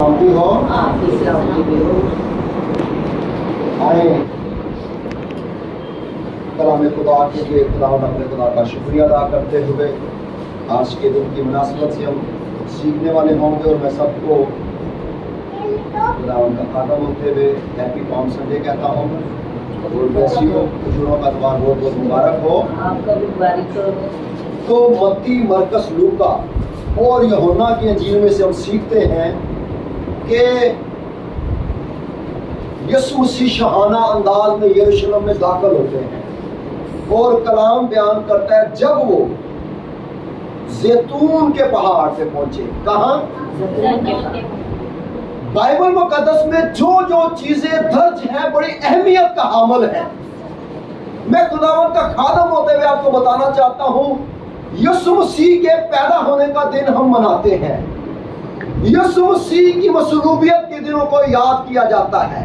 सलामती हो। आपकी सलामती भी हो। आए कलाम खुदा के लिए खुदावंद अपने खुदा का शुक्रिया अदा करते हुए आज के दिन की मुनासिबत से हम सीखने वाले होंगे और मैं सबको खुदावंद का खाना बोलते हुए हैप्पी पाम संडे कहता हूँ और वैसी हो खुशियों का तुम्हारा बहुत बहुत मुबारक हो। आपका भी मुबारक हो। तो मत्ती मरकस लूका और यूहन्ना की इंजील में से हम सीखते हैं कि यीशु मसीह शाहाना अंदाज में यरूशलेम में दाखिल होते हैं और कलाम बयान करता है जब वो जैतून के पहाड़ पे पहुंचे। कहाँ? बाइबल मुकद्दस में जो जो चीजें दर्ज हैं बड़ी अहमियत का हामिल है। मैं खुदावंद का खादम होते हुए आपको बताना चाहता हूं यीशु मसीह के पैदा होने का दिन हम मनाते हैं। यीशु मसीह की मसलूबियत के दिनों को याद किया जाता है,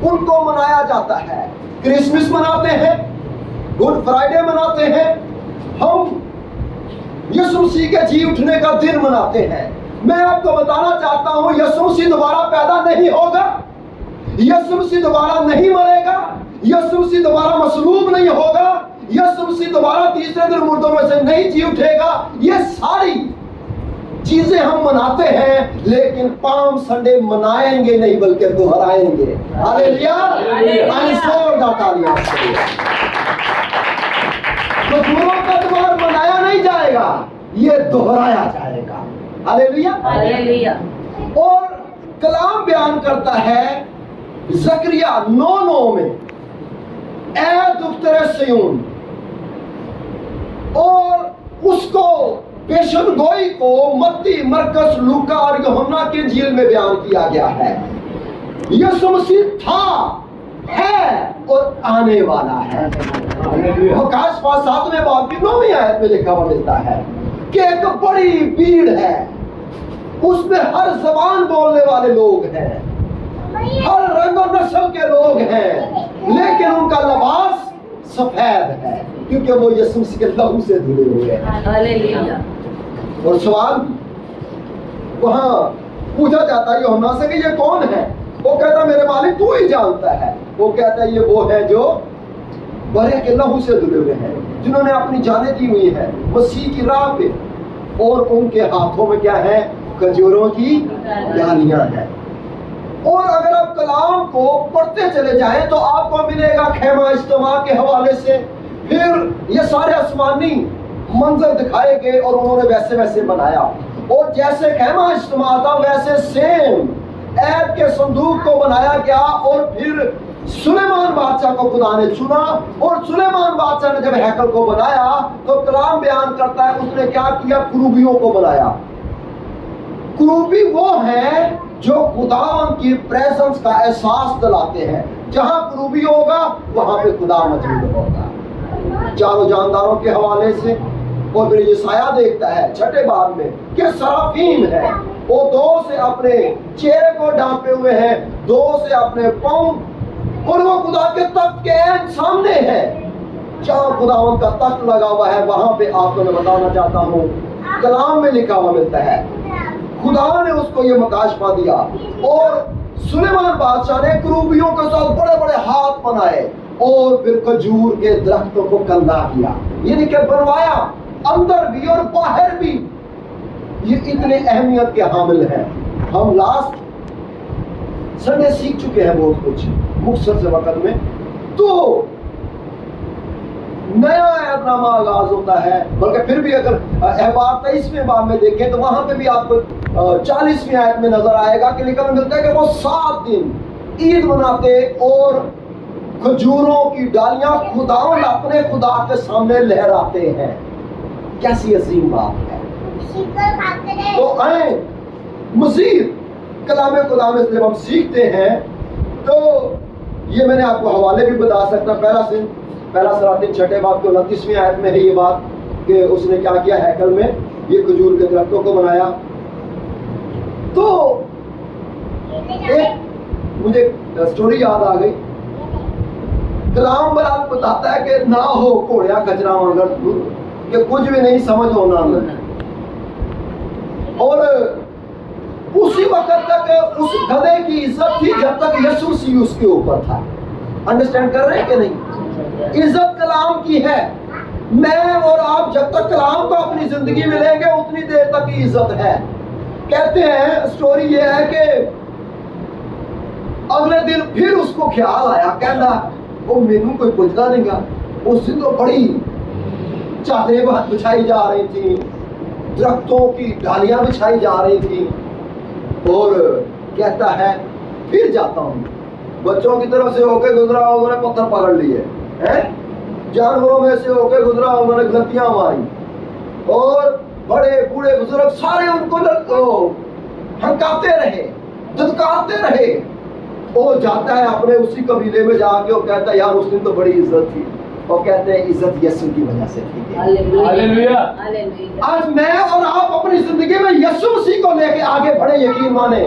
उनको मनाया जाता है। क्रिसमस मनाते हैं, गुड फ्राइडे मनाते हैं, हम यीशु मसीह के जी उठने का दिन मनाते हैं। मैं आपको बताना चाहता हूं यीशु मसीह दोबारा पैदा नहीं होगा, यीशु मसीह दोबारा नहीं मरेगा, यीशु मसीह दोबारा मसलूब नहीं होगा, यीशु मसीह दोबारा तीसरे दिन मुर्दों में से नहीं जी उठेगा। ये सारी चीजें हम मनाते हैं लेकिन पाम संडे मनाएंगे नहीं बल्कि दोहराएंगे। हालेलुया। मजदूरों का त्योहार मनाया नहीं जाएगा, ये दोहराया जाएगा। हालेलुया। हालेलुया। और कलाम बयान करता है जकरिया 9:9 में ऐ दुख्तरे सिय्योन, और उसको पेशन गोई को मत्ती मरकस लूका और यूहन्ना की इंजील में बयान किया गया है। यीशु मसीह था, है और आने वाला है। प्रकाश 7वें बाब की 9वीं आयत में लिखा हुआ मिलता है कि एक बड़ी भीड़ है, उसमें हर जबान बोलने वाले लोग हैं, हर रंग और नस्ल के लोग हैं, लेकिन उनका लिबास सफेद है क्योंकि वो यीशु मसीह के लहू से धुले हुए हैं। हालेलुया। और सवाल वहां पूछा जाता है यूहन्ना से कि ये कौन है? वो कहता मेरे मालिक तू ही जानता है। वो कहता है ये वो है जो बरे के लहू से धुले हुए हैं, जिन्होंने अपनी जानें दी हुई है मसीह की राह पे, और उनके हाथों में क्या है? खजूरों की डालियां हैं। और अगर आप कलाम को पढ़ते चले जाएं तो आपको मिलेगा खैमा इज्तिमा के हवाले से, फिर ये सारे आसमानी मंजर दिखाए गए और उन्होंने वैसे वैसे बनाया। और जैसे खैमा इज्तिमा था वैसे सेम ऐद के संदूक को बनाया गया। और फिर सुलेमान बादशाह को खुदा ने चुना और सुलेमान बादशाह ने जब हैकल को बनाया तो कलाम बयान करता है उसने क्या किया? कुरूबियों को बनाया। कुरूबी वो है जो खुदावन की प्रेजेंस का एहसास दिलाते हैं। जहां कुरूबी होगा वहां पे खुदा मौजूद होगा। चारों जानदारों के हवाले से। और फिर यशायाह देखता है 6ठे बाब में कि सराफीम है, वो दो से अपने चेहरे को ढांपे हुए हैं, दो से अपने पांव, और वो खुदा के तख्त के ऐन सामने है। जहां खुदावन का तख्त लगा हुआ है वहां पे आपको मैं बताना चाहता हूँ कलाम में लिखा हुआ मिलता है खुदा ने उसको ये मकाशफा दिया। और सुलेमान बादशाह ने कुरूबियों के साथ बड़े बड़े हाथ बनाए और फिर खजूर के दरख्तों को कंधा किया, यानी कि बनवाया, अंदर भी और बाहर भी। ये इतने अहमियत के हामिल हैं। हम लास्ट संडे सीख चुके हैं बहुत कुछ मुख्तसर से वक्त में। तो नया ऐतनामा आगाज होता है, बल्कि फिर भी अगर अहबार 23वें बाब में देखें तो वहां पे भी आपको 40वीं आयत में नजर आएगा कि लिखा मिलता है कि वो 7 दिन ईद मनाते और खजूरों की डालियां खुदावंद अपने खुदा के सामने लहराते हैं। कैसी अजीम बात है। तो आए मजीद कलाम खुदा में जब हम सीखते हैं तो ये मैंने आपको हवाले भी बता सकता। पहला सरातीन 6ठे बाब के 29वीं आयत में है ये बात कि उसने क्या किया? हैकल में ये खजूर के दरख्तों को बनाया। तो एक मुझे स्टोरी याद आ गई। कलाम बरात बताता है कि ना हो घोड़िया खचरा अगर कि कुछ भी नहीं समझ होना। और उसी वक्त तक उस गधे की इज्जत थी जब तक यीशु मसीह उसके ऊपर था। अंडरस्टैंड कर रहे हैं कि नहीं? इज्जत कलाम की है। मैं और आप जब तक कलाम को अपनी जिंदगी में लेंगे उतनी देर तक की इज्जत है। कहते हैं, स्टोरी ये है कि अगले दिन फिर उसको ख्याल आया, कहना वो मैनू कोई पुछदा नहीं गा। उस दिन तो बड़ी चादरें बिछाई जा रही थी, दरख्तों की डालियां बिछाई जा रही थी, और कहता है फिर जाता हूँ। बच्चों की तरफ से होके गुजरा, उन्होंने पत्थर पकड़ लिए हैं, जानवरों में से होके गुजरा, उन्होंने गलतियां मारी, और बड़े बूढ़े बुजुर्ग सारे उनको हंकाते रहे, धुतकारते रहे। वो जाता है अपने उसी कबीले में जाके, और कहता है यार उस दिन तो बड़ी इज्जत थी, और कहते हैं इज्जत यीशु की वजह से थी। हालेलुया। आज मैं और आप अपनी जिंदगी में यीशु मसीह को लेके आगे बढ़े, यकीन माने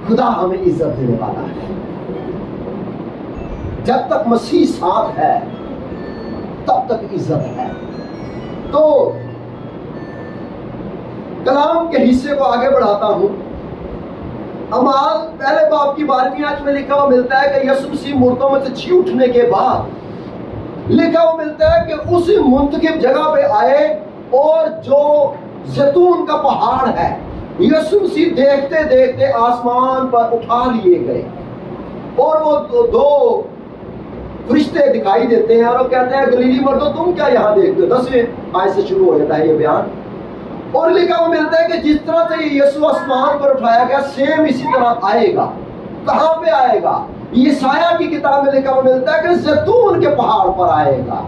खुदा हमें इज्जत देने वाला है। जब तक मसीह साथ है तब तक इज्जत है। तो कलाम के हिस्से को आगे बढ़ाता हूं। अमाल पहले बाब की 12वीं आयत में लिखा हुआ मिलता है कि यीशु मसीह मुर्दों में से जी उठने के बाद लिखा हुआ मिलता है कि उसी मुंतखब जगह पे आए, और जो जैतून का पहाड़ है यीशु मसीह देखते देखते आसमान पर उठा लिए गए, और वो दो फरिश्ते दिखाई देते हैं, और वो कहते हैं गलीली मर्दों तुम क्या यहाँ देखते हो। 10वें आयत से शुरू हो जाता है ये बयान, और लिखा हुआ मिलता है कि जिस तरह से यीशु आसमान पर उठाया गया सेम इसी तरह आएगा। कहां पे आएगा? यशायाह की किताब में लिखा हुआ मिलता है कि जैतून के पहाड़ पर आएगा।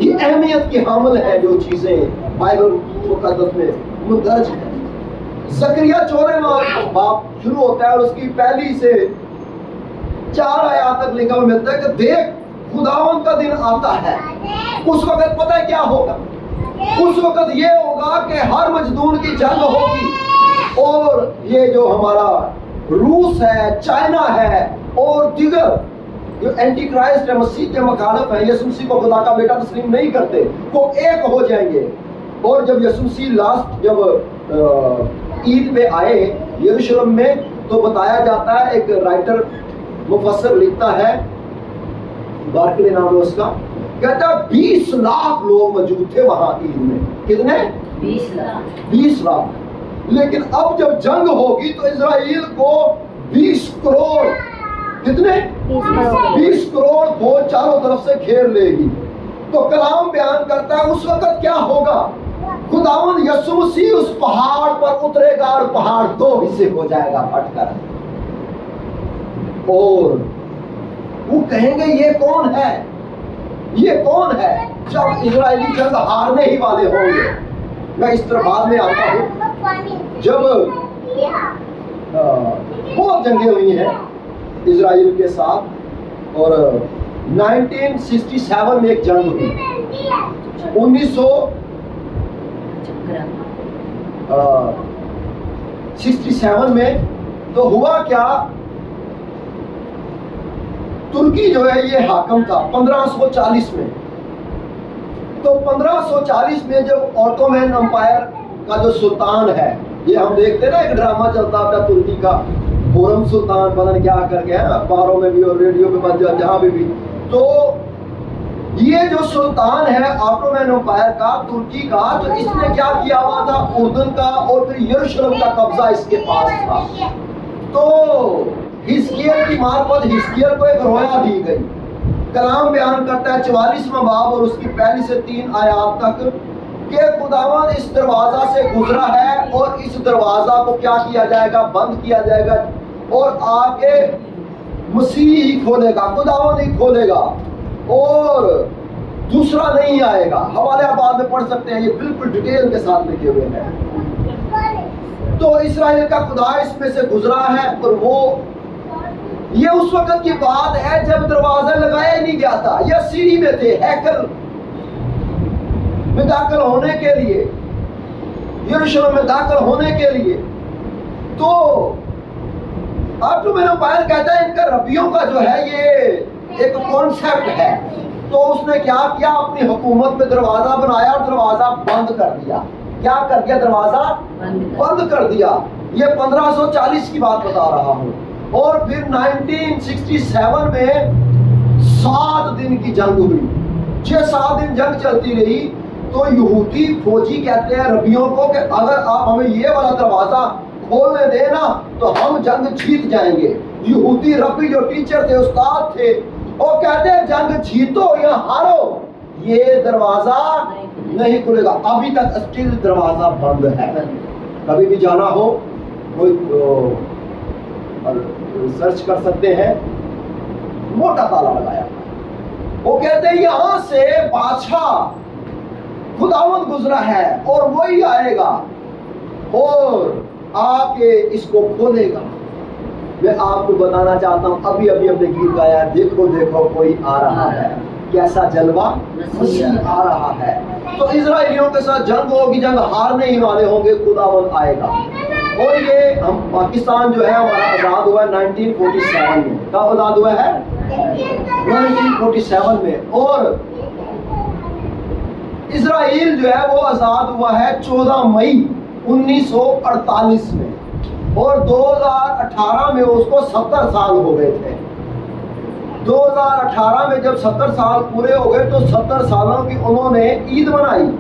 ये अहमियत की हामिल है जो चीजें बाइबल मुकद्दस में मुंदरज है। जकरिया 14वां बाब शुरू होता है, और उसकी पहली से 4 आयत तक लिखा हुआ मिलता है कि देख खुदावंद का दिन आता है। उस वक्त पता है क्या होगा? उस वक्त ये होगा कि हर मजदूर की जंग होगी, और ये जो हमारा रूस है, चाइना है, और दिगर जो एंटी क्राइस्ट है, मसीह के मुखालिफ है, यीशु मसीह को खुदा का बेटा तस्लीम नहीं करते, वो एक हो जाएंगे। और जब यीशु मसीह लास्ट जब ईद में आए यरूशलेम में, तो बताया जाता है, एक राइटर मुफस्सिर लिखता है, बार्कले नाम है उसका, कहता 20 लाख लोग मौजूद थे वहां ईद में। कितने? 20 लाख। लेकिन अब जब जंग होगी तो इजराइल को 20 करोड़, कितने? 20 करोड़ फौज चारों तरफ से घेर लेगी। तो कलाम बयान करता है उस वक्त क्या होगा? खुदावंद यीशु मसीह उस पहाड़ पर उतरेगा, और पहाड़ 2 हिस्से हो जाएगा फटकर, और वो कहेंगे ये कौन है? ये कौन है? जब इजरायली जंग हारने ही वाले होंगे। मैं इस तरह बाद में आता हूँ। जब बहुत जंगें हुई हैं इजराइल के साथ, और 1967 में एक जंग हुई, 1967 में। तो हुआ क्या, तुर्की जो है ये हाकम था 1540 में। तो 1540 में जब ऑटोमन एम्पायर का जो सुल्तान है, ये हम देखते हैं ना, एक ड्रामा चलता था तुर्की का, खुरम सुल्तान पता नहीं क्या करके है, अखबारों में भी और रेडियो में जहां भी। तो ये जो सुल्तान है ऑटोमन एम्पायर का, तुर्की का, तो इसने क्या किया हुआ था, उर्दन का और फिर यरूशलेम का कब्जा इसके पास था। तो हिजकिय्याह की मार्फत हिजकिय्याह को एक रोया दी गई। कलाम बयान करता है 44वां बाब और उसकी पहली से 3 आयत तक कि खुदावंद इस दरवाजा से गुजरा है, और इस दरवाजा को क्या किया जाएगा? बंद किया जाएगा, और आगे मसीह ही खोलेगा, खुदावंद ही खोलेगा, और दूसरा नहीं आएगा। हवाले आप बाद में पढ़ सकते हैं, ये बिल्कुल डिटेल के साथ लिखे हुए हैं। तो इस्राएल का खुदा इसमें से गुजरा है, और वो ये उस वक्त की बात है जब दरवाजा लगाया ही नहीं गया था। यह सीढ़ी में थे हैकल में दाखिल होने के लिए, यरूशलेम में दाखिल होने के लिए। तो ऑटोमन एम्पायर कहता है इनका रबियों का जो है ये एक कॉन्सेप्ट है। तो उसने क्या किया, अपनी हुकूमत में दरवाजा बनाया और दरवाजा बंद कर दिया। کیا کر دیا؟ دروازہ بند بند کر دیا. یہ 1540 کی بات بتا رہا ہوں. اور پھر 1967 میں 7 دن کی جنگ ہوئی. 6-7 دن جنگ چلتی رہی. تو یہودی فوجی کہتے ہیں ربیوں کو کہ اگر آپ ہمیں یہ والا دروازہ کھولنے دیں نا تو ہم جنگ جیت جائیں گے. یہودی ربی جو ٹیچر تھے، استاد تھے، وہ کہتے ہیں جنگ جیتو یا ہارو یہ دروازہ نہیں کھلے گا. ابھی تک اسٹل دروازہ بند ہے. کبھی بھی جانا ہو کوئی سرچ کر سکتے ہیں، موٹا تالا لگایا. وہ کہتے ہیں یہاں سے بادشاہ خداوند گزرا ہے اور وہی آئے گا اور آ کے اس کو کھولے گا. میں آپ کو بتانا چاہتا ہوں، ابھی ابھی ہم نے گیت گایا، دیکھو دیکھو کوئی آ رہا ہے، کیسا جلوہ مسیح آ رہا ہے. تو اسرائیلیوں کے ساتھ جنگ ہوگی، جنگ ہارنے ہی والے ہوں گے، خداوند آئے گا. اور یہ ہم پاکستان جو ہے ہمارا آزاد ہوا ہے 1947 میں. کب آزاد ہوا ہے؟ 1947 میں. اور اسرائیل جو ہے وہ آزاد ہوا ہے 14 مئی 1948 میں. اور 2018 میں اس کو 70 سال ہو گئے تھے. 2018 میں جب 70 سال پورے ہو گئے تو 70 سالوں کی انہوں نے عید منائی.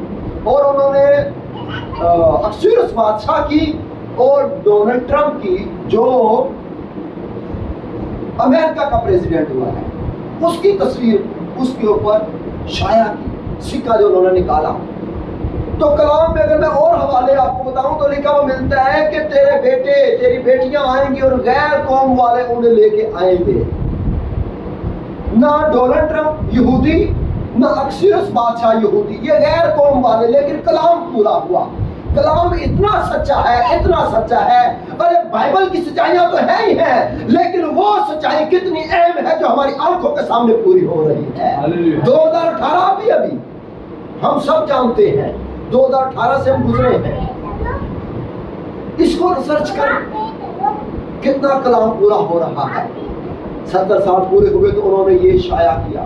اور انہوں نے اکثریت بادشاہ کی اور ڈونلڈ ٹرمپ کی جو امریکہ کا پریزیڈنٹ ہوا ہے اس کی تصویر اس کے اوپر شائع کی، سکہ جو انہوں نے نکالا. تو کلام میں اگر میں اور حوالے آپ کو بتاؤں تو لکھا ہوا ملتا ہے کہ تیرے بیٹے تیری بیٹیاں آئیں گی اور غیر قوم والے انہیں لے کے آئیں گے. نہ ڈونلڈ ٹرمپ یہودی، نہ اکثریت بادشاہ یہودی، یہ غیر قوم والے. لیکن کلام پورا ہوا. کلام اتنا سچا ہے، اتنا سچا ہے. ارے بائبل کی سچائیاں تو ہے ہی ہیں، لیکن وہ سچائی کتنی اہم ہے جو ہماری آنکھوں کے سامنے پوری ہو رہی ہے. 2018 بھی ابھی ہم سب جانتے ہیں، 2018 سے ہم گزرے ہیں. اس کو ریسرچ کر کتنا کلام پورا ہو رہا ہے. 70 سال پورے ہوئے تو انہوں نے یہ شائع کیا.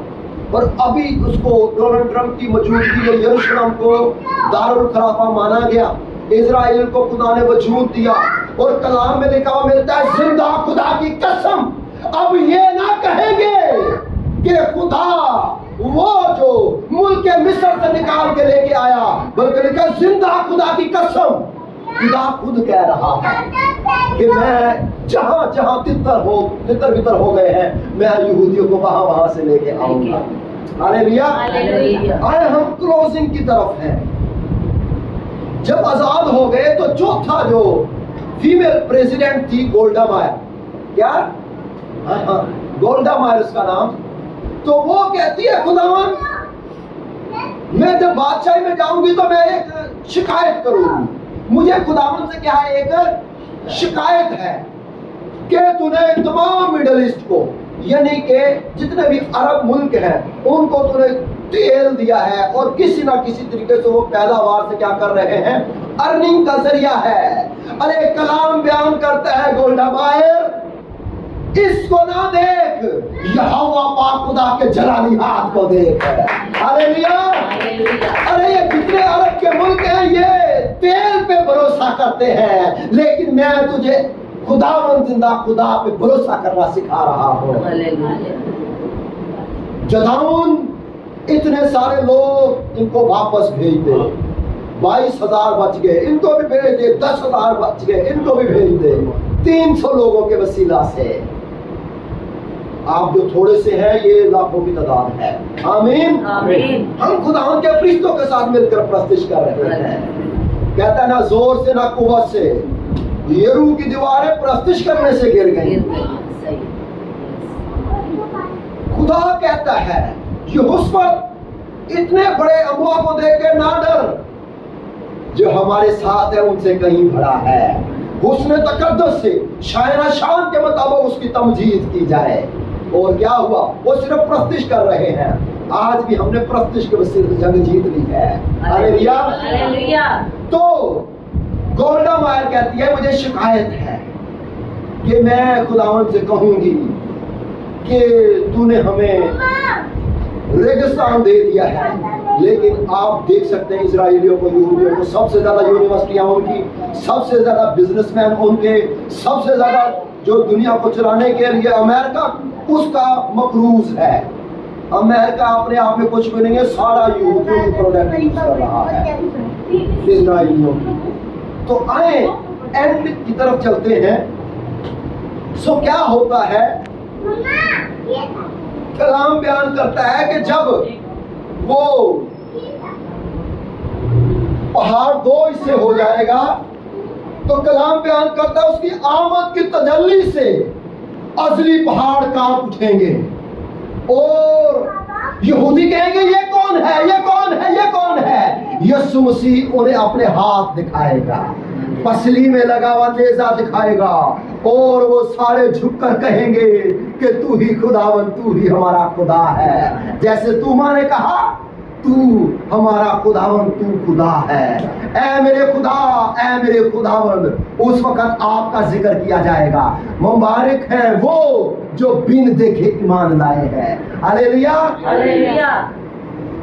اور ابھی اس کو ڈونلڈ ٹرمپ کی موجودگی میں یروشلم کو دارالخلافہ مانا گیا. اسرائیل کو خدا نے وجود دیا. اور کلام میں لکھا ہوا ملتا ہے زندہ خدا کی قسم اب یہ نہ کہیں گے کہ خدا وہ جو ملک مصر سے نکال کے لے کے آیا، بلکہ لکھا زندہ خدا کی قسم. خدا خود کہہ رہا ہے کہ میں جہاں جہاں تتر بتر ہو گئے ہیں میں یہودیوں کو وہاں سے لے کے آؤں گا. ہاللیلویا. آئے ہم کلوزنگ کی طرف ہیں. جب آزاد ہو گئے تو چوتھا جو فیمیل پریزیڈنٹ تھی گولڈا مائر، کیا گولڈا مائر اس کا نام. تو وہ کہتی ہے خداوند میں جب بادشاہی میں جاؤں گی تو میں ایک شکایت کروں گی. مجھے خداوند سے کیا ہے؟ ایک شکایت ہے کہ تو نے تمام مڈل ایسٹ کو، یعنی کہ جتنے بھی عرب ملک ہیں ان کو تو نے تیل دیا ہے اور کسی نہ کسی طریقے سے وہ پیداوار سے کیا کر رہے ہیں؟ ارننگ کا ذریعہ ہے. ارے کلام بیان کرتا ہے گولڈا مائر اس کو نہ دیکھ، یہوہ پاک خدا کے جلالی ہاتھ کو دیکھ. ہاللیلویا. ارے یہ کتنے عرب کے ملک ہیں یہ تیل پہ بھروسہ کرتے ہیں، لیکن میں تجھے خداوند زندہ خدا پہ بھروسہ کرنا سکھا رہا ہوں. جداؤن اتنے سارے لوگ ان کو واپس بھیج دے. 22,000 بچ گئے، ان کو بھی بھیج دے. 10,000 بچ گئے، ان کو بھی بھیج دے. 300 لوگوں کے وسیلہ سے آپ جو تھوڑے سے ہیں یہ لاکھوں کی تعداد ہے. آمین. ہم خداوند کے فرشتوں کے ساتھ مل کر پرستش کر رہے ہیں. کہتا ہے نہ زور سے نہ قوت سے، یریکو کی دیواریں پرستش کرنے سے گر گئیں. خدا کہتا ہے یہوشافٹ اتنے بڑے اموا کو دیکھ کے نہ ڈر، جو ہمارے ساتھ ہے ان سے کہیں بڑا ہے. حسن تقدس سے شاعرہ شان کے مطابق اس کی تمجید کی جائے. اور کیا ہوا؟ وہ صرف پرستش کر رہے ہیں. آج بھی ہم نے پرستش کے وسیلے سے جنگ جیت لی ہے. ہاللیلویا. تو گولڈا مائر کہتی ہے مجھے شکایت ہے کہ میں خداوند سے کہوں گی کہ تو نے ہمیں ریگستان دے دیا ہے، लेकिन आप देख सकते हैं इसराइलियों को, यहूदियों को, सबसे ज्यादा यूनिवर्सिटियां उनकी, सबसे ज्यादा बिजनेसमैन उनके, सबसे ज्यादा जो दुनिया को चलाने के लिए अमेरिका उसका मकरूज है। अमेरिका अपने आप में कुछ भी नहीं है, सारा यहूदियों की प्रोडक्ट यूज कर रहा है, इसराइलियों की। तो आए एंड की तरफ चलते हैं। सो क्या होता है, कलाम बयान करता है कि जब वो पहाड़ दो हिस्से हो जाएगा तो कलाम बयान करता है उसकी आमद की तजल्ली से अजली पहाड़ कांप उठेंगे और यहूदी कहेंगे ये कौन है, ये कौन है, ये कौन है। यीशु मसीह उन्हें अपने हाथ दिखाएगा, पसली में लगा हुआ नेज़ा दिखाएगा और वो सारे झुककर कहेंगे कि तू ही खुदावन, तू ही हमारा खुदा है। जैसे तूमा ने कहा तू हमारा खुदावन, तू खुदा है। ऐ मेरे खुदा, ऐ मेरे खुदावन, उस वक्त आपका जिक्र किया जाएगा। मुबारक है वो जो बिन देखे ईमान लाए हैं। Hallelujah, hallelujah.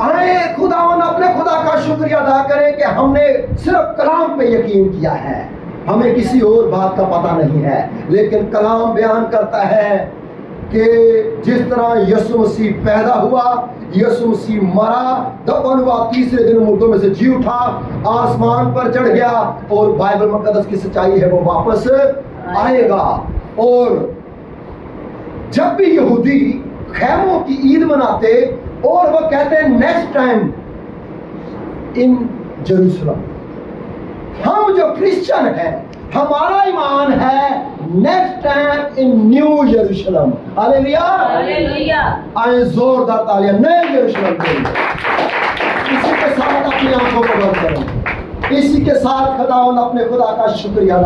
आए खुदावन अपने खुदा का शुक्रिया अदा करें कि हमने सिर्फ कलाम पे यकीन किया है, हमें किसी और बात का पता नहीं है। लेकिन कलाम बयान करता है कि जिस तरह यीशु मसीह पैदा हुआ, यीशु मसीह मरा, दफन हुआ, तीसरे दिन मुर्दों में से जी उठा, आसमान पर चढ़ गया और बाइबल मुकद्दस की सच्चाई है वो वापस आएगा। और जब भी यहूदी खैमों की ईद मनाते और वो कहते हैं नेक्स्ट टाइम इन जेरूशलम, हम जो क्रिश्चियन है हमारा ईमान है next time in new Jerusalem. Hallelujah, hallelujah. आए जोरदार तालियां नए जेरूशलम के लिए। इसी के साथ अपनी आंखों को बंद करें, इसी के साथ खुदावंद अपने खुदा का शुक्रिया